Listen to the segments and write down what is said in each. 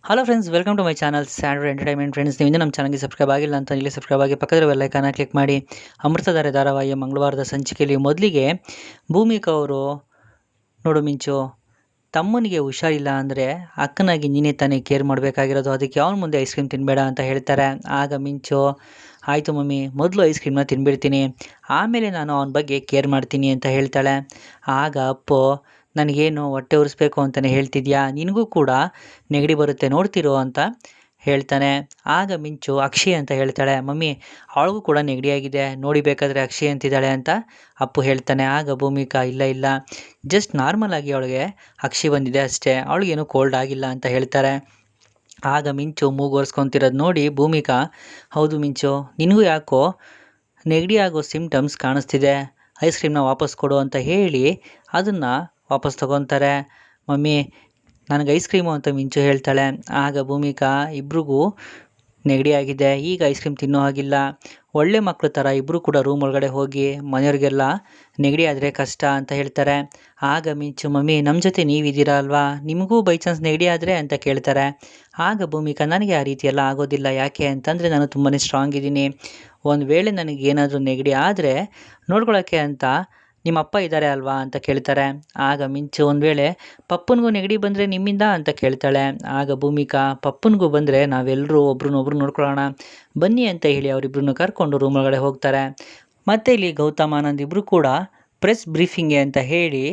Hello friends, welcome to my channel Saturday entertainment. Friends, ನೀವು ಇನ್ನೂ ನಮ್ಮ ಚಾನಲ್ಗೆ ಸಬ್ಸ್ಕ್ರೈಬ್ ಆಗಿಲ್ಲ ಅಂತ ಇಲ್ಲಿ ಸಬ್ಸ್ಕ್ರೈಬ್ ಆಗಿ ಪಕ್ಕದ ಬೆಲ್ಲೈಕಾನ ಕ್ಲಿಕ್ ಮಾಡಿ. ಅಮೃತಧಾರೆ ಧಾರಾವಾಹಿಯ ಮಂಗಳವಾರದ ಸಂಚಿಕೆಯಲ್ಲಿ ಮೊದಲಿಗೆ ಭೂಮಿಕಾ ಅವರು, ನೋಡು ಮಿಂಚು, ತಮ್ಮನಿಗೆ ಹುಷಾರಿಲ್ಲ ಅಂದರೆ ಅಕ್ಕನಾಗಿ ನೀನೇ ತಾನೇ ಕೇರ್ ಮಾಡಬೇಕಾಗಿರೋದು, ಅದಕ್ಕೆ ಅವನ ಮುಂದೆ ಐಸ್ ಕ್ರೀಮ್ ತಿನ್ನಬೇಡ ಅಂತ ಹೇಳ್ತಾರೆ. ಆಗ ಮಿಂಚು, ಆಯಿತು ಮಮ್ಮಿ, ಮೊದಲು ಐಸ್ ಕ್ರೀಮ್ನ ತಿನ್ಬಿಡ್ತೀನಿ, ಆಮೇಲೆ ನಾನು ಅವನ ಬಗ್ಗೆ ಕೇರ್ ಮಾಡ್ತೀನಿ ಅಂತ ಹೇಳ್ತಾಳೆ. ಆಗ ಅಪ್ಪು, ನನಗೇನು ಹೊಟ್ಟೆ ಉರಿಸ್ಬೇಕು ಅಂತಲೇ ಹೇಳ್ತಿದ್ಯಾ, ನಿನಗೂ ಕೂಡ ನೆಗಡಿ ಬರುತ್ತೆ ನೋಡ್ತಿರೋ ಅಂತ ಹೇಳ್ತಾನೆ. ಆಗ ಮಿಂಚು ಅಕ್ಷಯ್ ಅಂತ ಹೇಳ್ತಾಳೆ. ಮಮ್ಮಿ, ಅವಳಿಗೂ ಕೂಡ ನೆಗಡಿಯಾಗಿದೆ ನೋಡಿ, ಬೇಕಾದರೆ ಅಕ್ಷಯ್ ಅಂತಿದ್ದಾಳೆ ಅಂತ ಅಪ್ಪು ಹೇಳ್ತಾನೆ. ಆಗ ಭೂಮಿಕಾ, ಇಲ್ಲ, ಜಸ್ಟ್ ನಾರ್ಮಲ್ ಆಗಿ ಅವಳಿಗೆ ಅಕ್ಷಯ್ ಬಂದಿದೆ ಅಷ್ಟೇ, ಅವಳಿಗೇನು ಕೋಲ್ಡ್ ಆಗಿಲ್ಲ ಅಂತ ಹೇಳ್ತಾರೆ. ಆಗ ಮಿಂಚು ಮೂಗು ನೋಡಿ ಭೂಮಿಕಾ, ಹೌದು ಮಿಂಚು, ನಿನಗೂ ಯಾಕೋ ನೆಗಡಿ ಆಗೋ ಸಿಮ್ಟಮ್ಸ್ ಕಾಣಿಸ್ತಿದೆ, ಐಸ್ ಕ್ರೀಮ್ನ ವಾಪಸ್ ಕೊಡು ಅಂತ ಹೇಳಿ ಅದನ್ನು ವಾಪಸ್ ತೊಗೊತಾರೆ. ಮಮ್ಮಿ, ನನಗೆ ಐಸ್ ಕ್ರೀಮು ಅಂತ ಮಿಂಚು ಹೇಳ್ತಾಳೆ. ಆಗ ಭೂಮಿಕಾ, ಇಬ್ರಿಗೂ ನೆಗಡಿ ಆಗಿದೆ, ಈಗ ಐಸ್ ಕ್ರೀಮ್ ತಿನ್ನೋ ಹಾಗಿಲ್ಲ, ಒಳ್ಳೆ ಮಕ್ಕಳು ಥರ ಇಬ್ಬರು ಕೂಡ ರೂಮ್ ಒಳಗಡೆ ಹೋಗಿ ಮನೆಯವ್ರಿಗೆಲ್ಲ ನೆಗಡಿ ಆದರೆ ಕಷ್ಟ ಅಂತ ಹೇಳ್ತಾರೆ. ಆಗ ಮಿಂಚು, ಮಮ್ಮಿ, ನಮ್ಮ ಜೊತೆ ನೀವಿದ್ದೀರಾ ಅಲ್ವಾ, ನಿಮಗೂ ಬೈ ಚಾನ್ಸ್ ನೆಗಡಿ ಆದರೆ ಅಂತ ಕೇಳ್ತಾರೆ. ಆಗ ಭೂಮಿಕಾ, ನನಗೆ ಆ ರೀತಿ ಎಲ್ಲ ಆಗೋದಿಲ್ಲ, ಯಾಕೆ ಅಂತಂದರೆ ನಾನು ತುಂಬಾ ಸ್ಟ್ರಾಂಗ್ ಇದ್ದೀನಿ, ಒಂದು ವೇಳೆ ನನಗೇನಾದರೂ ನೆಗಡಿ ಆದರೆ ನೋಡ್ಕೊಳ್ಳೋಕ್ಕೆ ಅಂತ ನಿಮ್ಮ ಅಪ್ಪ ಇದ್ದಾರೆ ಅಲ್ವಾ ಅಂತ ಕೇಳ್ತಾರೆ. ಆಗ ಮಿಂಚು, ಒಂದು ವೇಳೆ ಪಪ್ಪನಿಗೂ ನೆಗಡಿ ಬಂದರೆ ನಿಮ್ಮಿಂದ ಅಂತ ಕೇಳ್ತಾಳೆ. ಆಗ ಭೂಮಿಕಾ, ಪಪ್ಪನಿಗೂ ಬಂದರೆ ನಾವೆಲ್ಲರೂ ಒಬ್ರನ್ನೊಬ್ರು ನೋಡ್ಕೊಳ್ಳೋಣ ಬನ್ನಿ ಅಂತ ಹೇಳಿ ಅವರಿಬ್ಬರನ್ನು ಕರ್ಕೊಂಡು ರೂಮ್ ಒಳಗಡೆ ಹೋಗ್ತಾರೆ. ಮತ್ತು ಇಲ್ಲಿ ಗೌತಮ್ ಆನಂದ್ ಇಬ್ಬರು ಕೂಡ ಪ್ರೆಸ್ ಬ್ರೀಫಿಂಗ್ಗೆ ಅಂತ ಹೇಳಿ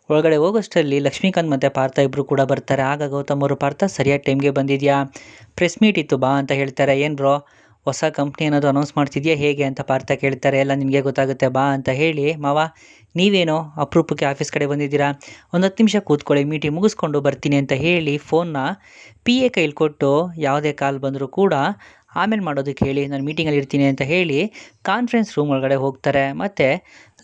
ಒಳಗಡೆ ಹೋಗೋಷ್ಟರಲ್ಲಿ ಲಕ್ಷ್ಮೀಕಾಂತ್ ಮತ್ತು ಪಾರ್ಥ ಇಬ್ಬರು ಕೂಡ ಬರ್ತಾರೆ. ಆಗ ಗೌತಮ್ ಅವರು, ಪಾರ್ಥ ಸರಿಯಾದ ಟೈಮ್ಗೆ ಬಂದಿದೆಯಾ, ಪ್ರೆಸ್ ಮೀಟ್ ಇತ್ತು ಬಾ ಅಂತ ಹೇಳ್ತಾರೆ. ಏನು ಬ್ರೋ, ಹೊಸ ಕಂಪ್ನಿ ಏನಾದರೂ ಅನೌನ್ಸ್ ಮಾಡ್ತಿದ್ಯಾ ಹೇಗೆ ಅಂತ ಪಾರ್ಥ ಕೇಳ್ತಾರೆ. ಎಲ್ಲ ನಿನಗೆ ಗೊತ್ತಾಗುತ್ತೆ ಬಾ ಅಂತ ಹೇಳಿ, ಮಾವ ನೀವೇನೋ ಅಪರೂಪಕ್ಕೆ ಆಫೀಸ್ ಕಡೆ ಬಂದಿದ್ದೀರಾ, ಒಂದು 10 ನಿಮಿಷ ಕೂತ್ಕೊಳ್ಳಿ, ಮೀಟಿಂಗ್ ಮುಗಿಸ್ಕೊಂಡು ಬರ್ತೀನಿ ಅಂತ ಹೇಳಿ ಫೋನ್ನ PA ಕೈಲಿ ಕೊಟ್ಟು, ಯಾವುದೇ ಕಾಲ್ ಬಂದರೂ ಕೂಡ ಆಮೇಲೆ ಮಾಡೋದಕ್ಕೆ ಹೇಳಿ, ನಾನು ಮೀಟಿಂಗಲ್ಲಿ ಇರ್ತೀನಿ ಅಂತ ಹೇಳಿ ಕಾನ್ಫರೆನ್ಸ್ ರೂಮ್ ಒಳಗಡೆ ಹೋಗ್ತಾರೆ. ಮತ್ತು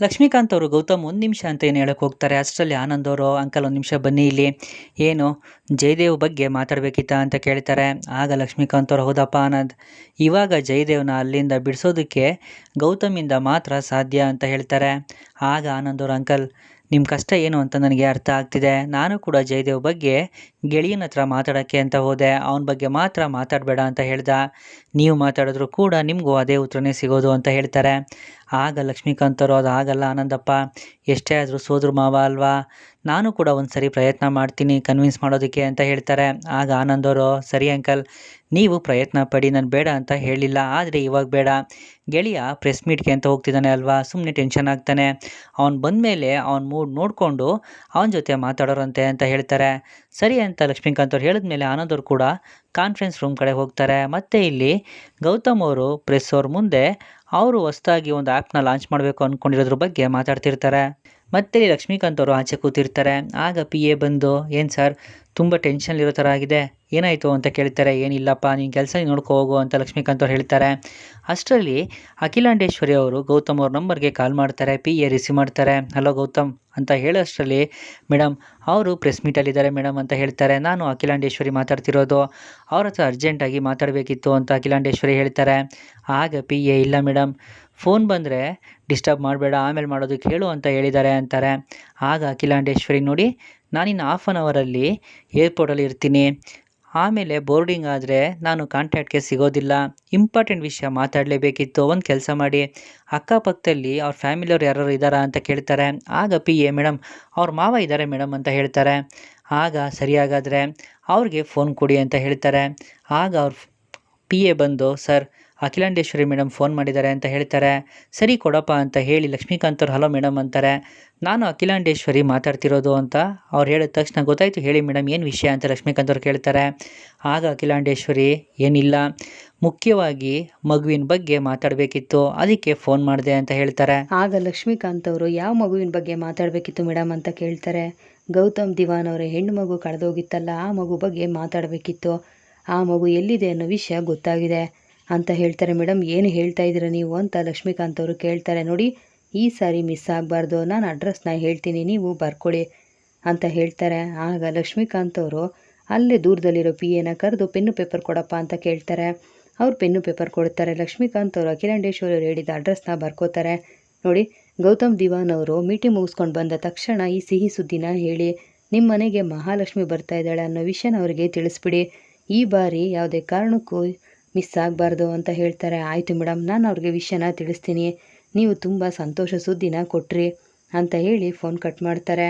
ಲಕ್ಷ್ಮೀಕಾಂತ್ ಅವರು, ಗೌತಮ್ 1 ನಿಮಿಷ ಅಂತ ಏನು ಹೇಳೋಕ್ಕೆ ಹೋಗ್ತಾರೆ. ಅಷ್ಟರಲ್ಲಿ ಆನಂದ್ ಅವರು, ಅಂಕಲ್ 1 ನಿಮಿಷ ಬನ್ನಿ ಇಲ್ಲಿ, ಏನು ಜಯದೇವ್ ಬಗ್ಗೆ ಮಾತಾಡಬೇಕಿತ್ತಾ ಅಂತ ಕೇಳ್ತಾರೆ. ಆಗ ಲಕ್ಷ್ಮೀಕಾಂತ್ ಅವರು, ಹೌದಪ್ಪ ಆನಂದ್, ಇವಾಗ ಜಯದೇವ್ನ ಅಲ್ಲಿಂದ ಬಿಡಿಸೋದಕ್ಕೆ ಗೌತಮಿಂದ ಮಾತ್ರ ಸಾಧ್ಯ ಅಂತ ಹೇಳ್ತಾರೆ. ಆಗ ಆನಂದ್ ಅವರು, ಅಂಕಲ್ ನಿಮ್ಮ ಕಷ್ಟ ಏನು ಅಂತ ನನಗೆ ಅರ್ಥ ಆಗ್ತಿದೆ, ನಾನು ಕೂಡ ಜಯದೇವ್ ಬಗ್ಗೆ ಗೆಳೆಯನ ಹತ್ರ ಮಾತಾಡೋಕ್ಕೆ ಅಂತ ಹೋದೆ, ಅವನ ಬಗ್ಗೆ ಮಾತ್ರ ಮಾತಾಡಬೇಡ ಅಂತ ಹೇಳ್ದ, ನೀವು ಮಾತಾಡಿದ್ರು ಕೂಡ ನಿಮಗೂ ಅದೇ ಉತ್ತರನೇ ಸಿಗೋದು ಅಂತ ಹೇಳ್ತಾರೆ. ಆಗ ಲಕ್ಷ್ಮೀಕಾಂತ್ ಅವರು, ಅದು ಆಗಲ್ಲ ಆನಂದಪ್ಪ, ಎಷ್ಟೇ ಆದರೂ ಸೋದ್ರ ಮಾವ ಅಲ್ವಾ, ನಾನು ಕೂಡ ಒಂದು ಸರಿ ಪ್ರಯತ್ನ ಮಾಡ್ತೀನಿ ಕನ್ವಿನ್ಸ್ ಮಾಡೋದಕ್ಕೆ ಅಂತ ಹೇಳ್ತಾರೆ. ಆಗ ಆನಂದ್ ಅವರು, ಸರಿ ಅಂಕಲ್, ನೀವು ಪ್ರಯತ್ನ ಪಡಿ, ನಾನು ಬೇಡ ಅಂತ ಹೇಳಿಲ್ಲ, ಆದರೆ ಇವಾಗ ಬೇಡ, ಗೆಳೆಯ ಪ್ರೆಸ್ ಮೀಟ್ಗೆ ಅಂತ ಹೋಗ್ತಿದ್ದಾನೆ ಅಲ್ವಾ, ಸುಮ್ಮನೆ ಟೆನ್ಷನ್ ಆಗ್ತಾನೆ, ಅವ್ನು ಬಂದಮೇಲೆ ಅವ್ನ ಮೂಡ್ ನೋಡಿಕೊಂಡು ಅವನ ಜೊತೆ ಮಾತಾಡೋರಂತೆ ಅಂತ ಹೇಳ್ತಾರೆ. ಸರಿ ಅಂತ ಲಕ್ಷ್ಮೀಕಾಂತ್ ಅವ್ರು ಹೇಳಿದ್ಮೇಲೆ ಆನಂದ್ ಅವರು ಕೂಡ ಕಾನ್ಫರೆನ್ಸ್ ರೂಮ್ ಕಡೆ ಹೋಗ್ತಾರೆ. ಮತ್ತು ಇಲ್ಲಿ ಗೌತಮ್ ಅವರು ಪ್ರೆಸ್ ಅವ್ರ ಮುಂದೆ ಅವರು ಹೊಸದಾಗಿ ಒಂದು ಆ್ಯಪ್ನ ಲಾಂಚ್ ಮಾಡಬೇಕು ಅಂದ್ಕೊಂಡಿರೋದ್ರ ಬಗ್ಗೆ ಮಾತಾಡ್ತಿರ್ತಾರೆ. ಮತ್ತು ಲಕ್ಷ್ಮೀಕಾಂತ್ ಅವರು ಆಚೆ ಕೂತಿರ್ತಾರೆ. ಆಗ PA ಬಂದು, ಏನು ಸರ್ ತುಂಬ ಟೆನ್ಷನ್ಲಿರೋ ಥರ ಆಗಿದೆ, ಏನಾಯಿತು ಅಂತ ಕೇಳ್ತಾರೆ. ಏನಿಲ್ಲಪ್ಪ, ನೀನು ಕೆಲಸ ನೋಡ್ಕೊ ಹೋಗು ಅಂತ ಲಕ್ಷ್ಮೀಕಾಂತ್ ಅವ್ರು ಹೇಳ್ತಾರೆ. ಅಷ್ಟರಲ್ಲಿ ಅಖಿಲಾಂಡೇಶ್ವರಿ ಅವರು ಗೌತಮ್ ಅವ್ರ ನಂಬರ್ಗೆ ಕಾಲ್ ಮಾಡ್ತಾರೆ. PA ರಿಸೀವ್ ಮಾಡ್ತಾರೆ. ಹಲೋ ಗೌತಮ್ ಅಂತ ಹೇಳೋಷ್ಟರಲ್ಲಿ, ಮೇಡಮ್ ಅವರು ಪ್ರೆಸ್ ಮೀಟಲ್ಲಿದ್ದಾರೆ ಮೇಡಮ್ ಅಂತ ಹೇಳ್ತಾರೆ. ನಾನು ಅಖಿಲಾಂಡೇಶ್ವರಿ ಮಾತಾಡ್ತಿರೋದು, ಅವ್ರ ಹತ್ರ ಅರ್ಜೆಂಟಾಗಿ ಮಾತಾಡಬೇಕಿತ್ತು ಅಂತ ಅಖಿಲಾಂಡೇಶ್ವರಿ ಹೇಳ್ತಾರೆ. ಆಗ PA, ಇಲ್ಲ ಮೇಡಮ್, ಫೋನ್ ಬಂದರೆ ಡಿಸ್ಟರ್ಬ್ ಮಾಡಬೇಡ, ಆಮೇಲೆ ಮಾಡೋದಕ್ಕೆ ಹೇಳು ಅಂತ ಹೇಳಿದ್ದಾರೆ ಅಂತಾರೆ. ಆಗ ಅಖಿಲಾಂಡೇಶ್ವರಿ, ನೋಡಿ ನಾನಿನ್ನು 1/2 ಆನ್ ಅವರಲ್ಲಿ ಏರ್ಪೋರ್ಟಲ್ಲಿ ಇರ್ತೀನಿ, ಆಮೇಲೆ ಬೋರ್ಡಿಂಗ್ ಆದರೆ ನಾನು ಕಾಂಟ್ಯಾಕ್ಟ್ಗೆ ಸಿಗೋದಿಲ್ಲ, ಇಂಪಾರ್ಟೆಂಟ್ ವಿಷಯ ಮಾತಾಡಲೇಬೇಕಿತ್ತು, ಒಂದು ಕೆಲಸ ಮಾಡಿ ಅಕ್ಕಪಕ್ಕದಲ್ಲಿ ಅವ್ರ ಫ್ಯಾಮಿಲಿಯವ್ರು ಯಾರು ಇದ್ದಾರಾ ಅಂತ ಕೇಳ್ತಾರೆ. ಆಗ PA, ಮೇಡಮ್ ಅವ್ರ ಮಾವ ಇದ್ದಾರೆ ಮೇಡಮ್ ಅಂತ ಹೇಳ್ತಾರೆ. ಆಗ ಸರಿಯಾಗಾದರೆ ಅವ್ರಿಗೆ ಫೋನ್ ಕೊಡಿ ಅಂತ ಹೇಳ್ತಾರೆ. ಆಗ ಅವ್ರ PA ಬಂದು, ಸರ್ ಅಖಿಲಾಂಡೇಶ್ವರಿ ಮೇಡಮ್ ಫೋನ್ ಮಾಡಿದ್ದಾರೆ ಅಂತ ಹೇಳ್ತಾರೆ. ಸರಿ ಕೊಡಪ್ಪ ಅಂತ ಹೇಳಿ ಲಕ್ಷ್ಮೀಕಾಂತ್ ಅವ್ರು, ಹಲೋ ಮೇಡಮ್ ಅಂತಾರೆ. ನಾನು ಅಖಿಲಾಂಡೇಶ್ವರಿ ಮಾತಾಡ್ತಿರೋದು ಅಂತ ಅವ್ರು ಹೇಳಿದ ತಕ್ಷಣ, ಗೊತ್ತಾಯಿತು ಹೇಳಿ ಮೇಡಮ್ ಏನು ವಿಷಯ ಅಂತ ಲಕ್ಷ್ಮೀಕಾಂತ್ ಅವ್ರು ಕೇಳ್ತಾರೆ. ಆಗ ಅಖಿಲಾಂಡೇಶ್ವರಿ, ಏನಿಲ್ಲ, ಮುಖ್ಯವಾಗಿ ಮಗುವಿನ ಬಗ್ಗೆ ಮಾತಾಡಬೇಕಿತ್ತು, ಅದಕ್ಕೆ ಫೋನ್ ಮಾಡಿದೆ ಅಂತ ಹೇಳ್ತಾರೆ. ಆಗ ಲಕ್ಷ್ಮೀಕಾಂತ್ ಅವರು, ಯಾವ ಮಗುವಿನ ಬಗ್ಗೆ ಮಾತಾಡಬೇಕಿತ್ತು ಮೇಡಮ್ ಅಂತ ಕೇಳ್ತಾರೆ. ಗೌತಮ್ ದಿವಾನ್ ಅವರ ಹೆಣ್ಣು ಮಗು ಕಳೆದೋಗಿತ್ತಲ್ಲ, ಆ ಮಗು ಬಗ್ಗೆ ಮಾತಾಡಬೇಕಿತ್ತು, ಆ ಮಗು ಎಲ್ಲಿದೆ ಅನ್ನೋ ವಿಷಯ ಗೊತ್ತಾಗಿದೆ ಅಂತ ಹೇಳ್ತಾರೆ. ಮೇಡಮ್ ಏನು ಹೇಳ್ತಾ ಇದ್ದೀರಾ ನೀವು ಅಂತ ಲಕ್ಷ್ಮೀಕಾಂತ್ ಅವರು ಕೇಳ್ತಾರೆ. ನೋಡಿ, ಈ ಸಾರಿ ಮಿಸ್ ಆಗಬಾರ್ದು, ನಾನು ಅಡ್ರೆಸ್ನ ಹೇಳ್ತೀನಿ, ನೀವು ಬರ್ಕೊಳ್ಳಿ ಅಂತ ಹೇಳ್ತಾರೆ. ಆಗ ಲಕ್ಷ್ಮೀಕಾಂತ್ ಅವರು ಅಲ್ಲೇ ದೂರದಲ್ಲಿರೋ PAನ ಕರೆದು ಪೆನ್ನು ಪೇಪರ್ ಕೊಡಪ್ಪ ಅಂತ ಕೇಳ್ತಾರೆ. ಅವ್ರು ಪೆನ್ನು ಪೇಪರ್ ಕೊಡ್ತಾರೆ. ಲಕ್ಷ್ಮೀಕಾಂತ್ ಅವರು ಅಖಿಲಾಂಡೇಶ್ವರಿ ಅವರು ಹೇಳಿದ ಅಡ್ರೆಸ್ನ ಬರ್ಕೋತಾರೆ. ನೋಡಿ, ಗೌತಮ್ ದಿವಾನ್ ಅವರು ಮೀಟಿಂಗ್ ಮುಗಿಸ್ಕೊಂಡು ಬಂದ ತಕ್ಷಣ ಈ ಸಿಹಿ ಸುದ್ದಿನ ಹೇಳಿ, ನಿಮ್ಮ ಮನೆಗೆ ಮಹಾಲಕ್ಷ್ಮಿ ಬರ್ತಾ ಇದ್ದಾಳೆ ಅನ್ನೋ ವಿಷಯನ ಅವರಿಗೆ ತಿಳಿಸ್ಬಿಡಿ, ಈ ಬಾರಿ ಯಾವುದೇ ಕಾರಣಕ್ಕೂ ಮಿಸ್ ಆಗಬಾರ್ದು ಅಂತ ಹೇಳ್ತಾರೆ. ಆಯಿತು ಮೇಡಮ್, ನಾನು ಅವ್ರಿಗೆ ವಿಷಯನ ತಿಳಿಸ್ತೀನಿ, ನೀವು ತುಂಬ ಸಂತೋಷ ಸುದ್ದಿನ ಕೊಟ್ರಿ ಅಂತ ಹೇಳಿ ಫೋನ್ ಕಟ್ ಮಾಡ್ತಾರೆ.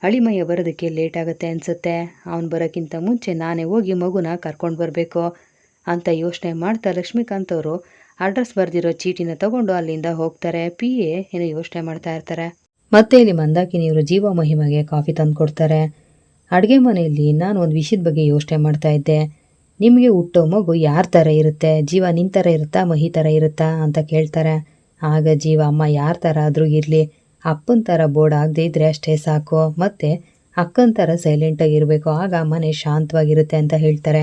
ಅಳಿಮಯ್ಯ ಬರೋದಕ್ಕೆ ಲೇಟ್ ಆಗುತ್ತೆ ಅನಿಸುತ್ತೆ, ಅವನು ಬರೋಕ್ಕಿಂತ ಮುಂಚೆ ನಾನೇ ಹೋಗಿ ಮಗುನ ಕರ್ಕೊಂಡು ಬರಬೇಕು ಅಂತ ಯೋಚನೆ ಮಾಡ್ತಾ ಲಕ್ಷ್ಮೀಕಾಂತ್ ಅವರು ಅಡ್ರೆಸ್ ಬರೆದಿರೋ ಚೀಟಿನ ತಗೊಂಡು ಅಲ್ಲಿಂದ ಹೋಗ್ತಾರೆ. PA ಏನೋ ಯೋಚನೆ ಮಾಡ್ತಾ ಇರ್ತಾರೆ. ಮತ್ತೆ ಇಲ್ಲಿ ಮಂದಾಕಿನಿಯವರು ಜೀವ ಮಹಿಮಗೆ ಕಾಫಿ ತಂದು ಕೊಡ್ತಾರೆ. ಅಡುಗೆ ಮನೆಯಲ್ಲಿ ನಾನು ಒಂದು ವಿಷಯದ ಬಗ್ಗೆ ಯೋಚನೆ ಮಾಡ್ತಾ ಇದ್ದೆ. ನಿಮಗೆ ಹುಟ್ಟೋ ಮಗು ಯಾರ ಥರ ಇರುತ್ತೆ? ಜೀವ ನಿನ್ನ ಥರ ಇರುತ್ತಾ, ಮಹಿ ಥರ ಇರುತ್ತಾ ಅಂತ ಕೇಳ್ತಾರೆ. ಆಗ ಜೀವ, ಅಮ್ಮ ಯಾರ ಥರ ಆದರೂ ಇರಲಿ, ಅಪ್ಪನ ಥರ ಬೋರ್ಡ್ ಆಗದೆ ಇದ್ದರೆ ಅಷ್ಟೇ ಸಾಕು, ಮತ್ತು ಅಕ್ಕನ ಥರ ಸೈಲೆಂಟಾಗಿ ಇರಬೇಕು, ಆಗ ಮನೆ ಶಾಂತವಾಗಿರುತ್ತೆ ಅಂತ ಹೇಳ್ತಾರೆ.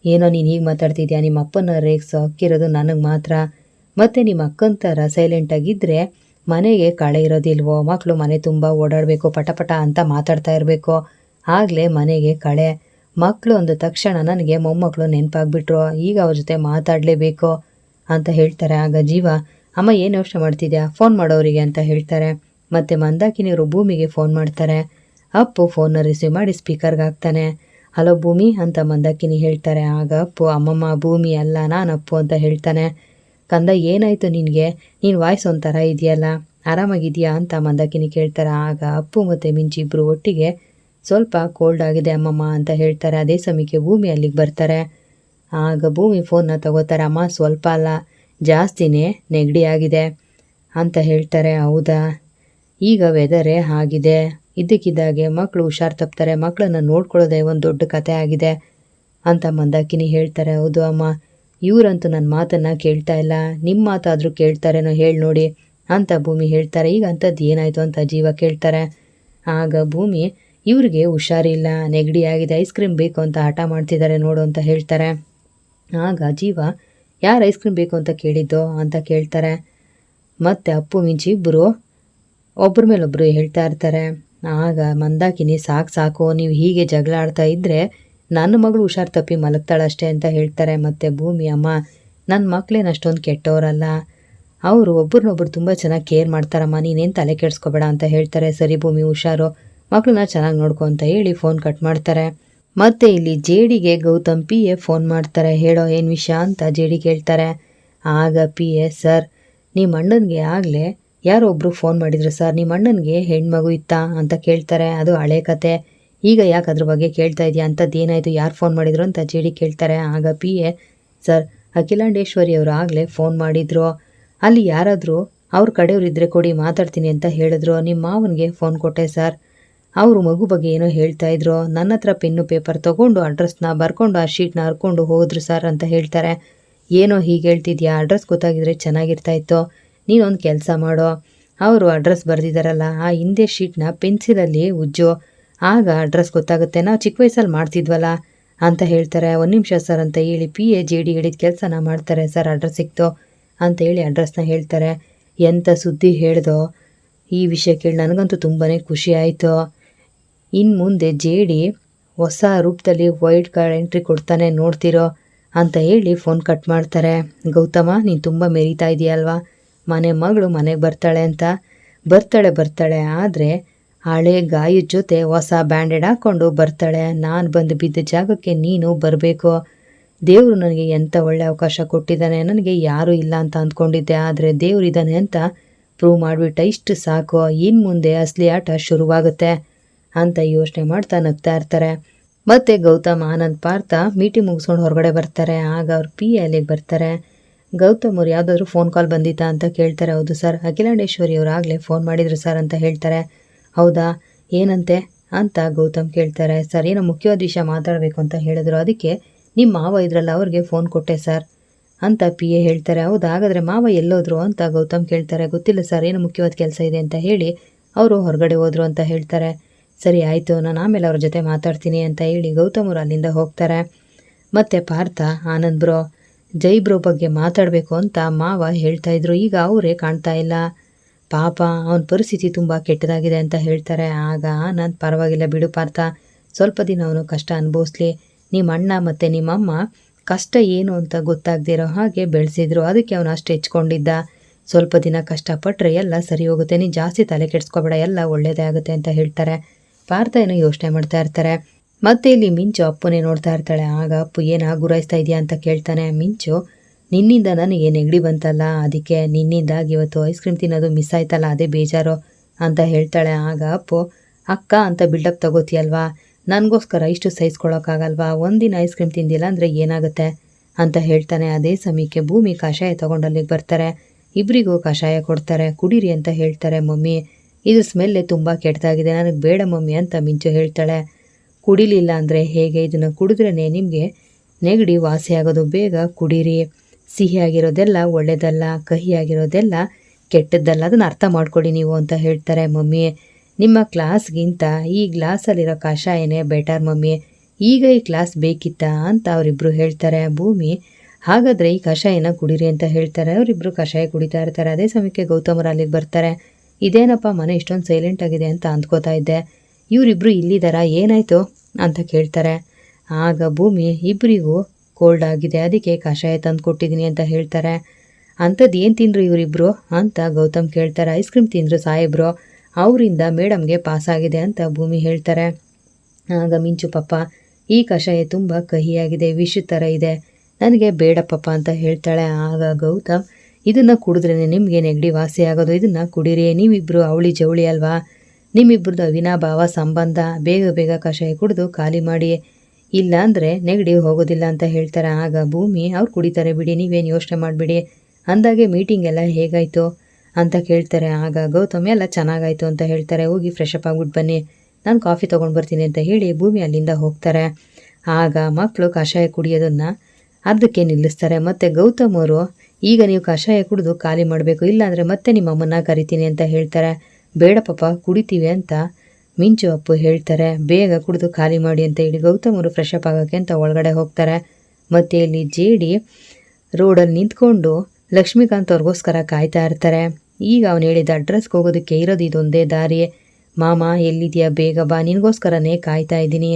ಏನೋ ನೀನು ಹೀಗೆ ಮಾತಾಡ್ತಿದ್ಯಾ, ನಿಮ್ಮ ಅಪ್ಪನ ರೇಗ್ಸೋ ಹಕ್ಕಿರೋದು ನನಗೆ ಮಾತ್ರ, ಮತ್ತು ನಿಮ್ಮ ಅಕ್ಕನ ಥರ ಸೈಲೆಂಟಾಗಿದ್ದರೆ ಮನೆಗೆ ಕಳೆ ಇರೋದಿಲ್ವೋ, ಮಕ್ಕಳು ಮನೆ ತುಂಬ ಓಡಾಡಬೇಕು, ಪಟ ಅಂತ ಮಾತಾಡ್ತಾ ಇರಬೇಕು, ಆಗಲೇ ಮನೆಗೆ ಕಳೆ. ಮಕ್ಕಳು ಅಂದ ತಕ್ಷಣ ನನಗೆ ಮೊಮ್ಮಕ್ಕಳು ನೆನಪಾಗ್ಬಿಟ್ರು, ಈಗ ಅವ್ರ ಜೊತೆ ಮಾತಾಡಲೇಬೇಕು ಅಂತ ಹೇಳ್ತಾರೆ. ಆಗ ಜೀವ, ಅಮ್ಮ ಏನು ಯೋಚನೆ ಮಾಡ್ತಿದ್ಯಾ, ಫೋನ್ ಮಾಡೋರಿಗೆ ಅಂತ ಹೇಳ್ತಾರೆ. ಮತ್ತು ಮಂದಾಕಿನಿಯವರು ಭೂಮಿಗೆ ಫೋನ್ ಮಾಡ್ತಾರೆ. ಅಪ್ಪು ಫೋನ್ನ ರಿಸೀವ್ ಮಾಡಿ ಸ್ಪೀಕರ್ಗೆ ಹಾಕ್ತಾನೆ. ಹಲೋ ಭೂಮಿ ಅಂತ ಮಂದಾಕಿನಿ ಹೇಳ್ತಾರೆ. ಆಗ ಅಪ್ಪು, ಅಮ್ಮಮ್ಮ ಭೂಮಿ ಅಲ್ಲ, ನಾನು ಅಪ್ಪು ಅಂತ ಹೇಳ್ತಾನೆ. ಕಂದ ಏನಾಯಿತು ನಿನಗೆ, ನೀನು ವಾಯ್ಸ್ ಒಂಥರ ಇದೆಯಲ್ಲ, ಆರಾಮಾಗಿದೆಯಾ ಅಂತ ಮಂದಾಕಿನಿ ಕೇಳ್ತಾರೆ. ಆಗ ಅಪ್ಪು ಮತ್ತು ಮಿಂಚಿ ಇಬ್ಬರು ಒಟ್ಟಿಗೆ ಸ್ವಲ್ಪ ಕೋಲ್ಡ್ ಆಗಿದೆ ಅಮ್ಮಮ್ಮ ಅಂತ ಹೇಳ್ತಾರೆ. ಅದೇ ಸಮಯಕ್ಕೆ ಭೂಮಿ ಅಲ್ಲಿಗೆ ಬರ್ತಾರೆ. ಆಗ ಭೂಮಿ ಫೋನ್ನ ತಗೋತಾರೆ. ಅಮ್ಮ ಸ್ವಲ್ಪ ಅಲ್ಲ, ಜಾಸ್ತಿನೇ ನೆಗಡಿ ಆಗಿದೆ ಅಂತ ಹೇಳ್ತಾರೆ. ಹೌದಾ, ಈಗ ವೆದರೇ ಆಗಿದೆ, ಇದ್ದಕ್ಕಿದ್ದಾಗೆ ಮಕ್ಕಳು ಹುಷಾರು ತಪ್ತಾರೆ, ಮಕ್ಕಳನ್ನು ನೋಡ್ಕೊಳ್ಳೋದೇ ಒಂದು ದೊಡ್ಡ ಕತೆ ಆಗಿದೆ ಅಂತ ಮಂದಾಕಿನಿ ಹೇಳ್ತಾರೆ. ಹೌದು ಅಮ್ಮ, ಇವರಂತೂ ನನ್ನ ಮಾತನ್ನು ಕೇಳ್ತಾ ಇಲ್ಲ, ನಿಮ್ಮ ಮಾತಾದರೂ ಕೇಳ್ತಾರೇನೋ ಹೇಳಿ ನೋಡಿ ಅಂತ ಭೂಮಿ ಹೇಳ್ತಾರೆ. ಈಗ ಅಂಥದ್ದು ಏನಾಯಿತು ಅಂತ ಜೀವ ಕೇಳ್ತಾರೆ. ಆಗ ಭೂಮಿ, ಇವ್ರಿಗೆ ಹುಷಾರಿಲ್ಲ, ನೆಗಡಿ ಆಗಿದೆ, ಐಸ್ ಕ್ರೀಮ್ ಬೇಕು ಅಂತ ಹಠ ಮಾಡ್ತಿದ್ದಾರೆ ನೋಡು ಅಂತ ಹೇಳ್ತಾರೆ. ಆಗ ಜೀವ, ಯಾರು ಐಸ್ ಕ್ರೀಮ್ ಬೇಕು ಅಂತ ಕೇಳಿದ್ದು ಅಂತ ಕೇಳ್ತಾರೆ. ಮತ್ತು ಅಪ್ಪು ಮಿಂಚಿ ಇಬ್ಬರು ಒಬ್ಬರ ಮೇಲೊಬ್ಬರು ಹೇಳ್ತಾ ಇರ್ತಾರೆ. ಆಗ ಮಂದಾಕಿನಿ, ಸಾಕು ನೀವು ಹೀಗೆ ಜಗಳ ಆಡ್ತಾ ಇದ್ದರೆ ನನ್ನ ಮಗಳು ಹುಷಾರು ತಪ್ಪಿ ಮಲಗ್ತಾಳಷ್ಟೇ ಅಂತ ಹೇಳ್ತಾರೆ. ಮತ್ತು ಭೂಮಿ, ಅಮ್ಮ ನನ್ನ ಮಕ್ಕಳೇನು ಅಷ್ಟೊಂದು ಕೆಟ್ಟವರಲ್ಲ, ಅವರು ಒಬ್ರನ್ನೊಬ್ರು ತುಂಬ ಚೆನ್ನಾಗಿ ಕೇರ್ ಮಾಡ್ತಾರಮ್ಮ, ನೀನೇನು ತಲೆ ಕೆಡಿಸ್ಕೋಬೇಡ ಅಂತ ಹೇಳ್ತಾರೆ. ಸರಿ ಭೂಮಿ, ಹುಷಾರು, ಮಕ್ಕಳನ್ನ ಚೆನ್ನಾಗಿ ನೋಡ್ಕೊ ಅಂತ ಹೇಳಿ ಫೋನ್ ಕಟ್ ಮಾಡ್ತಾರೆ. ಮತ್ತು ಇಲ್ಲಿ ಜೇಡಿಗೆ ಗೌತಮ್ PA ಫೋನ್ ಮಾಡ್ತಾರೆ. ಹೇಳೋ ಏನು ವಿಷಯ ಅಂತ ಜೇಡಿ ಕೇಳ್ತಾರೆ. ಆಗ PA, ಸರ್ ನಿಮ್ಮ ಅಣ್ಣನಿಗೆ ಆಗಲೇ ಯಾರೋ ಒಬ್ಬರು ಫೋನ್ ಮಾಡಿದ್ರು ಸರ್, ನಿಮ್ಮ ಅಣ್ಣನಿಗೆ ಹೆಣ್ಮಗು ಇತ್ತಾ ಅಂತ ಕೇಳ್ತಾರೆ. ಅದು ಹಳೆ ಕತೆ, ಈಗ ಯಾಕೆ ಅದ್ರ ಬಗ್ಗೆ ಕೇಳ್ತಾ ಇದೆಯಾ, ಅಂಥದ್ದು ಏನಾಯಿತು, ಯಾರು ಫೋನ್ ಮಾಡಿದ್ರು ಅಂತ ಜೇಡಿ ಕೇಳ್ತಾರೆ. ಆಗ PA, ಸರ್ ಅಖಿಲಾಂಡೇಶ್ವರಿ ಅವರು ಆಗಲೇ ಫೋನ್ ಮಾಡಿದ್ರು, ಅಲ್ಲಿ ಯಾರಾದರೂ ಅವ್ರ ಕಡೆಯವ್ರು ಇದ್ದರೆ ಕೊಡಿ ಮಾತಾಡ್ತೀನಿ ಅಂತ ಹೇಳಿದ್ರು, ನಿಮ್ಮ ಮಾವನಿಗೆ ಫೋನ್ ಕೊಟ್ಟೆ ಸರ್, ಅವರು ಮಗು ಬಗ್ಗೆ ಏನೋ ಹೇಳ್ತಾ ಇದ್ರು, ನನ್ನ ಹತ್ರ ಪೆನ್ನು ಪೇಪರ್ ತೊಗೊಂಡು ಅಡ್ರೆಸ್ನ ಬರ್ಕೊಂಡು ಆ ಶೀಟ್ನ ಹರ್ಕೊಂಡು ಹೋದ್ರು ಸರ್ ಅಂತ ಹೇಳ್ತಾರೆ. ಏನೋ ಹೀಗೆ ಹೇಳ್ತಿದ್ಯಾ, ಅಡ್ರೆಸ್ ಗೊತ್ತಾಗಿದ್ರೆ ಚೆನ್ನಾಗಿರ್ತಾಯಿತ್ತು, ನೀನೊಂದು ಕೆಲಸ ಮಾಡೋ, ಅವರು ಅಡ್ರೆಸ್ ಬರೆದಿದ್ದಾರಲ್ಲ ಆ ಹಿಂದೆ ಶೀಟ್ನ ಪೆನ್ಸಿಲಲ್ಲಿ ಉಜ್ಜು, ಆಗ ಅಡ್ರೆಸ್ ಗೊತ್ತಾಗುತ್ತೆ, ನಾವು ಚಿಕ್ಕ ವಯಸ್ಸಲ್ಲಿ ಮಾಡ್ತಿದ್ವಲ್ಲ ಅಂತ ಹೇಳ್ತಾರೆ. ಒಂದು ನಿಮಿಷ ಸರ್ ಅಂತ ಹೇಳಿ PA ಜೇಡಿ ಹೇಳಿದ ಕೆಲಸನ ಮಾಡ್ತಾರೆ. ಸರ್ ಅಡ್ರೆಸ್ ಸಿಕ್ತು ಅಂತ ಹೇಳಿ ಅಡ್ರೆಸ್ನ ಹೇಳ್ತಾರೆ. ಎಂಥ ಸುದ್ದಿ ಹೇಳ್ದೋ, ಈ ವಿಷಯ ಕೇಳಿ ನನಗಂತೂ ತುಂಬಾ ಖುಷಿ ಆಯಿತು. ಇನ್ನು ಮುಂದೆ ಜೇಡಿ ಹೊಸ ರೂಪದಲ್ಲಿ ವೈಲ್ಡ್ ಕಾರ್ಡ್ ಎಂಟ್ರಿ ಕೊಡ್ತಾನೆ, ನೋಡ್ತಿರೋ ಅಂತ ಹೇಳಿ ಫೋನ್ ಕಟ್ ಮಾಡ್ತಾರೆ. ಗೌತಮ, ನೀನು ತುಂಬ ಮೆರೀತಾ ಇದೆಯಲ್ವಾ, ಮನೆ ಮಗಳು ಮನೆಗೆ ಬರ್ತಾಳೆ ಅಂತ, ಬರ್ತಾಳೆ ಆದರೆ ಹಳೆ ಗಾಯದ ಜೊತೆ ಹೊಸ ಬ್ಯಾಂಡೇಡ್ ಹಾಕ್ಕೊಂಡು ಬರ್ತಾಳೆ. ನಾನು ಬಂದು ಬಿದ್ದ ಜಾಗಕ್ಕೆ ನೀನು ಬರಬೇಕು. ದೇವರು ನನಗೆ ಎಂಥ ಒಳ್ಳೆ ಅವಕಾಶ ಕೊಟ್ಟಿದ್ದಾನೆ, ನನಗೆ ಯಾರೂ ಇಲ್ಲ ಅಂತ ಅಂದ್ಕೊಂಡಿದ್ದೆ, ಆದರೆ ದೇವ್ರು ಇದ್ದಾನೆ ಅಂತ ಪ್ರೂವ್ ಮಾಡಿಬಿಟ್ಟ, ಇಷ್ಟು ಸಾಕು, ಇನ್ನು ಮುಂದೆ ಅಸಲಿ ಆಟ ಶುರುವಾಗುತ್ತೆ ಅಂತ ಯೋಚನೆ ಮಾಡ್ತಾ ನಗ್ತಾ ಇರ್ತಾರೆ. ಮತ್ತು ಗೌತಮ್, ಆನಂದ್, ಪಾರ್ಥ ಮೀಟಿಂಗ್ ಮುಗಿಸ್ಕೊಂಡು ಹೊರಗಡೆ ಬರ್ತಾರೆ. ಆಗ ಅವ್ರು PA ಅಲ್ಲಿಗೆ ಬರ್ತಾರೆ. ಗೌತಮ್ ಅವ್ರು ಯಾವುದಾದ್ರೂ ಫೋನ್ ಕಾಲ್ ಬಂದಿತ್ತಾ ಅಂತ ಕೇಳ್ತಾರೆ. ಹೌದು ಸರ್, ಅಖಿಲಾಂಡೇಶ್ವರಿ ಅವರು ಆಗಲೇ ಫೋನ್ ಮಾಡಿದ್ರು ಸರ್ ಅಂತ ಹೇಳ್ತಾರೆ. ಹೌದಾ, ಏನಂತೆ ಅಂತ ಗೌತಮ್ ಕೇಳ್ತಾರೆ. ಸರ್ ಏನೋ ಮುಖ್ಯವಾದ ವಿಷಯ ಮಾತಾಡಬೇಕು ಅಂತ ಹೇಳಿದ್ರು, ಅದಕ್ಕೆ ನಿಮ್ಮ ಮಾವ ಇದ್ರಲ್ಲ ಅವ್ರಿಗೆ ಫೋನ್ ಕೊಟ್ಟೆ ಸರ್ ಅಂತ PA ಹೇಳ್ತಾರೆ. ಹೌದಾ, ಹಾಗಾದರೆ ಮಾವ ಎಲ್ಲೋದ್ರು ಅಂತ ಗೌತಮ್ ಕೇಳ್ತಾರೆ. ಗೊತ್ತಿಲ್ಲ ಸರ್, ಏನೋ ಮುಖ್ಯವಾದ ಕೆಲಸ ಇದೆ ಅಂತ ಹೇಳಿ ಅವರು ಹೊರಗಡೆ ಹೋದರು ಅಂತ ಹೇಳ್ತಾರೆ. ಸರಿ ಆಯಿತು, ನಾನು ಆಮೇಲೆ ಅವ್ರ ಜೊತೆ ಮಾತಾಡ್ತೀನಿ ಅಂತ ಹೇಳಿ ಗೌತಮ್ ಅವರು ಅಲ್ಲಿಂದ ಹೋಗ್ತಾರೆ. ಮತ್ತು ಪಾರ್ಥ, ಆನಂದ್ ಬ್ರೋ, ಜೈ ಬ್ರೋ ಬಗ್ಗೆ ಮಾತಾಡಬೇಕು ಅಂತ ಮಾವ ಹೇಳ್ತಾಯಿದ್ರು, ಈಗ ಅವರೇ ಕಾಣ್ತಾ ಇಲ್ಲ, ಪಾಪ ಅವನ ಪರಿಸ್ಥಿತಿ ತುಂಬ ಕೆಟ್ಟದಾಗಿದೆ ಅಂತ ಹೇಳ್ತಾರೆ. ಆಗ ಆನಂದ್, ಪರವಾಗಿಲ್ಲ ಬಿಡು ಪಾರ್ಥ, ಸ್ವಲ್ಪ ದಿನ ಅವನು ಕಷ್ಟ ಅನುಭವಿಸ್ಲಿ, ನಿಮ್ಮ ಅಣ್ಣ ಮತ್ತು ನಿಮ್ಮಮ್ಮ ಕಷ್ಟ ಏನು ಅಂತ ಗೊತ್ತಾಗದಿರೋ ಹಾಗೆ ಬೆಳೆಸಿದ್ರು, ಅದಕ್ಕೆ ಅವನು ಅಷ್ಟು ಹೆಚ್ಕೊಂಡಿದ್ದ, ಸ್ವಲ್ಪ ದಿನ ಕಷ್ಟಪಟ್ಟರೆ ಎಲ್ಲ ಸರಿ ಹೋಗುತ್ತೆ, ನೀನು ಜಾಸ್ತಿ ತಲೆ ಕೆಡಿಸ್ಕೊಬೇಡ, ಎಲ್ಲ ಒಳ್ಳೆಯದೇ ಆಗುತ್ತೆ ಅಂತ ಹೇಳ್ತಾರೆ. ಪಾರ್ಥ ಏನೋ ಯೋಚನೆ ಮಾಡ್ತಾ ಇರ್ತಾರೆ. ಮತ್ತೆ ಇಲ್ಲಿ ಮಿಂಚು ಅಪ್ಪನೇ ನೋಡ್ತಾ ಇರ್ತಾಳೆ. ಆಗ ಅಪ್ಪು ಏನ ಗುರಾಯಿಸ್ತಾ ಇದೆಯಾ ಅಂತ ಕೇಳ್ತಾನೆ. ಮಿಂಚು, ನಿನ್ನಿಂದ ನನಗೆ ನೆಗಡಿ ಬಂತಲ್ಲ, ಅದಕ್ಕೆ ನಿನ್ನಿಂದಾಗಿ ಇವತ್ತು ಐಸ್ ಕ್ರೀಮ್ ತಿನ್ನೋದು ಮಿಸ್ ಆಯ್ತಲ್ಲ, ಅದೇ ಬೇಜಾರು ಅಂತ ಹೇಳ್ತಾಳೆ. ಆಗ ಅಪ್ಪು, ಅಕ್ಕ ಅಂತ ಬಿಲ್ಡಪ್ ತಗೋತೀಯಲ್ವಾ, ನನಗೋಸ್ಕರ ಇಷ್ಟು ಸಹಿಸ್ಕೊಳ್ಳೋಕ್ಕಾಗಲ್ವಾ, ಒಂದಿನ ಐಸ್ ಕ್ರೀಮ್ ತಿಂದಿಲ್ಲ ಅಂದರೆ ಏನಾಗುತ್ತೆ ಅಂತ ಹೇಳ್ತಾನೆ. ಅದೇ ಸಮಯಕ್ಕೆ ಭೂಮಿ ಕಷಾಯ ತೊಗೊಂಡಲ್ಲಿಗೆ ಬರ್ತಾರೆ. ಇಬ್ಬರಿಗೂ ಕಷಾಯ ಕೊಡ್ತಾರೆ. ಕುಡೀರಿ ಅಂತ ಹೇಳ್ತಾರೆ. ಮಮ್ಮಿ, ಇದು ಸ್ಮೆಲ್ಲೇ ತುಂಬ ಕೆಟ್ಟದಾಗಿದೆ, ನನಗೆ ಬೇಡ ಮಮ್ಮಿ ಅಂತ ಮಿಂಚು ಹೇಳ್ತಾಳೆ. ಕುಡಿಲಿಲ್ಲ ಅಂದರೆ ಹೇಗೆ, ಇದನ್ನು ಕುಡಿದ್ರೇ ನಿಮಗೆ ನೆಗಡಿ ವಾಸಿಯಾಗೋದು, ಬೇಗ ಕುಡೀರಿ. ಸಿಹಿಯಾಗಿರೋದೆಲ್ಲ ಒಳ್ಳೆಯದಲ್ಲ, ಕಹಿಯಾಗಿರೋದೆಲ್ಲ ಕೆಟ್ಟದ್ದಲ್ಲ, ಅದನ್ನು ಅರ್ಥ ಮಾಡ್ಕೊಳ್ಳಿ ನೀವು ಅಂತ ಹೇಳ್ತಾರೆ. ಮಮ್ಮಿ, ನಿಮ್ಮ ಕ್ಲಾಸ್ಗಿಂತ ಈ ಗ್ಲಾಸಲ್ಲಿರೋ ಕಷಾಯನೇ ಬೆಟರ್ ಮಮ್ಮಿ, ಈಗ ಈ ಕ್ಲಾಸ್ ಬೇಕಿತ್ತಾ ಅಂತ ಅವರಿಬ್ಬರು ಹೇಳ್ತಾರೆ. ಭೂಮಿ, ಹಾಗಾದರೆ ಈ ಕಷಾಯನ ಕುಡೀರಿ ಅಂತ ಹೇಳ್ತಾರೆ. ಅವರಿಬ್ಬರು ಕಷಾಯ ಕುಡಿತಾ ಇರ್ತಾರೆ. ಅದೇ ಸಮಯಕ್ಕೆ ಗೌತಮರು ಅಲ್ಲಿಗೆ ಬರ್ತಾರೆ. ಇದೇನಪ್ಪ ಮನೆ ಇಷ್ಟೊಂದು ಸೈಲೆಂಟ್ ಆಗಿದೆ ಅಂತ ಅಂದ್ಕೋತಾ ಇದ್ದೆ, ಇವರಿಬ್ಬರು ಇಲ್ಲಿದ್ದಾರಾ, ಏನಾಯಿತು ಅಂತ ಕೇಳ್ತಾರೆ. ಆಗ ಭೂಮಿ, ಇಬ್ಬರಿಗೂ ಕೋಲ್ಡ್ ಆಗಿದೆ, ಅದಕ್ಕೆ ಕಷಾಯ ತಂದು ಕೊಟ್ಟಿದ್ದೀನಿ ಅಂತ ಹೇಳ್ತಾರೆ. ಅಂಥದ್ದು ಏನು ತಿಂದರು ಇವರಿಬ್ಬರು ಅಂತ ಗೌತಮ್ ಕೇಳ್ತಾರೆ. ಐಸ್ ಕ್ರೀಮ್ ತಿಂದರು ಸಾಹೇಬ್ರು, ಅವರಿಂದ ಮೇಡಮ್ಗೆ ಪಾಸಾಗಿದೆ ಅಂತ ಭೂಮಿ ಹೇಳ್ತಾರೆ. ಆಗ ಮಿಂಚು, ಪಪ್ಪ ಈ ಕಷಾಯ ತುಂಬ ಕಹಿಯಾಗಿದೆ, ವಿಷ ಥರ ಇದೆ, ನನಗೆ ಬೇಡ ಪಪ್ಪ ಅಂತ ಹೇಳ್ತಾಳೆ. ಆಗ ಗೌತಮ್, ಇದನ್ನು ಕುಡಿದ್ರೇ ನಿಮಗೆ ನೆಗಡಿ ವಾಸಿ ಆಗೋದು, ಇದನ್ನು ಕುಡೀರಿ, ನೀವಿಬ್ಬರು ಅವಳಿ ಜವಳಿ ಅಲ್ವಾ, ನಿಮ್ಮಿಬ್ಬರದ್ದು ಅವಿನಾಭಾವ ಸಂಬಂಧ, ಬೇಗ ಬೇಗ ಕಷಾಯ ಕುಡಿದು ಖಾಲಿ ಮಾಡಿ, ಇಲ್ಲ ಅಂದರೆ ನೆಗಡಿ ಹೋಗೋದಿಲ್ಲ ಅಂತ ಹೇಳ್ತಾರೆ. ಆಗ ಭೂಮಿ, ಅವ್ರು ಕುಡಿತಾರೆ ಬಿಡಿ, ನೀವೇನು ಯೋಚನೆ ಮಾಡಿಬಿಡಿ, ಅಂದಾಗೆ ಮೀಟಿಂಗ್ ಎಲ್ಲ ಹೇಗಾಯಿತು ಅಂತ ಕೇಳ್ತಾರೆ. ಆಗ ಗೌತಮ್, ಎಲ್ಲ ಚೆನ್ನಾಗಾಯಿತು ಅಂತ ಹೇಳ್ತಾರೆ. ಹೋಗಿ ಫ್ರೆಶ್ ಅಪ್ ಆಗ್ಬಿಟ್ಟು ಬನ್ನಿ, ನಾನು ಕಾಫಿ ತೊಗೊಂಡು ಬರ್ತೀನಿ ಅಂತ ಹೇಳಿ ಭೂಮಿ ಅಲ್ಲಿಂದ ಹೋಗ್ತಾರೆ. ಆಗ ಮಕ್ಕಳು ಕಷಾಯ ಕುಡಿಯೋದನ್ನು ಅರ್ಧಕ್ಕೆ ನಿಲ್ಲಿಸ್ತಾರೆ. ಮತ್ತು ಗೌತಮ್ ಅವರು, ಈಗ ನೀವು ಕಷಾಯ ಕುಡಿದು ಖಾಲಿ ಮಾಡಬೇಕು, ಇಲ್ಲಾಂದರೆ ಮತ್ತೆ ನಿಮ್ಮ ಅಮ್ಮನ್ನ ಕರಿತೀನಿ ಅಂತ ಹೇಳ್ತಾರೆ. ಬೇಡ ಪಾಪ, ಕುಡಿತೀವಿ ಅಂತ ಮಿಂಚು ಅಪ್ಪು ಹೇಳ್ತಾರೆ. ಬೇಗ ಕುಡಿದು ಖಾಲಿ ಮಾಡಿ ಅಂತ ಹೇಳಿ ಗೌತಮ್ ಅವರು ಫ್ರೆಶ್ ಅಪ್ ಆಗೋಕ್ಕೆ ಅಂತ ಒಳಗಡೆ ಹೋಗ್ತಾರೆ. ಮತ್ತು ಇಲ್ಲಿ ಜೇಡಿ ರೋಡಲ್ಲಿ ನಿಂತ್ಕೊಂಡು ಲಕ್ಷ್ಮೀಕಾಂತ್ ಅವ್ರಿಗೋಸ್ಕರ ಕಾಯ್ತಾ ಇರ್ತಾರೆ. ಈಗ ಅವನು ಹೇಳಿದ ಅಡ್ರೆಸ್ಗೆ ಹೋಗೋದಕ್ಕೆ ಇರೋದು ಇದೊಂದೇ ದಾರಿ, ಮಾಮ ಎಲ್ಲಿದೆಯಾ, ಬೇಗ ಬಾ, ನಿನಗೋಸ್ಕರನೇ ಕಾಯ್ತಾ ಇದ್ದೀನಿ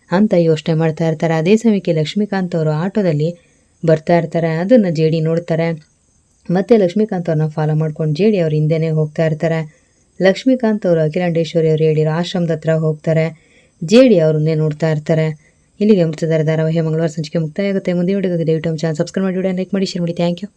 ಅಂತ ಯೋಚನೆ ಮಾಡ್ತಾ ಇರ್ತಾರೆ. ಅದೇ ಸಮಯಕ್ಕೆ ಲಕ್ಷ್ಮೀಕಾಂತ್ ಅವರು ಆಟೋದಲ್ಲಿ ಬರ್ತಾ ಇರ್ತಾರೆ. ಅದನ್ನು ಜೇಡಿ ನೋಡ್ತಾರೆ. ಮತ್ತು ಲಕ್ಷ್ಮೀಕಾಂತ್ ಅವ್ರನ್ನ ಫಾಲೋ ಮಾಡ್ಕೊಂಡು ಜೇಡಿ ಅವ್ರ ಹಿಂದೆನೇ ಹೋಗ್ತಾ ಇರ್ತಾರೆ. ಲಕ್ಷ್ಮೀಕಾಂತ್ ಅವರು ಅಖಿಲಾಂಡೇಶ್ವರಿ ಅವರು ಹೇಳಿರೋ ಆಶ್ರಮದ ಹತ್ರ ಹೋಗ್ತಾರೆ. ಜೇಡಿ ಅವ್ರನ್ನೇ ನೋಡ್ತಾ ಇರ್ತಾರೆ. ಇಲ್ಲಿಗೆ ಅಮೃತಧಾರೆ ಧಾರಾವಾಹಿ ಮಂಗಳವಾರ ಸಂಚಿಕೆ ಮುಕ್ತಾಯ ಆಗುತ್ತೆ. ಮುಂದಿನ ವಿಡಿಯೋಗೆ ದಯವಿಟ್ಟು ನಮ್ಮ ಚಾನಲ್ ಸಬ್ಸ್ಕ್ರೈಬ್ ಮಾಡಿ, ವಿಡಿಯೋ ಲೈಕ್ ಮಾಡಿ, ಶೇರ್ ಮಾಡಿ. Thank you.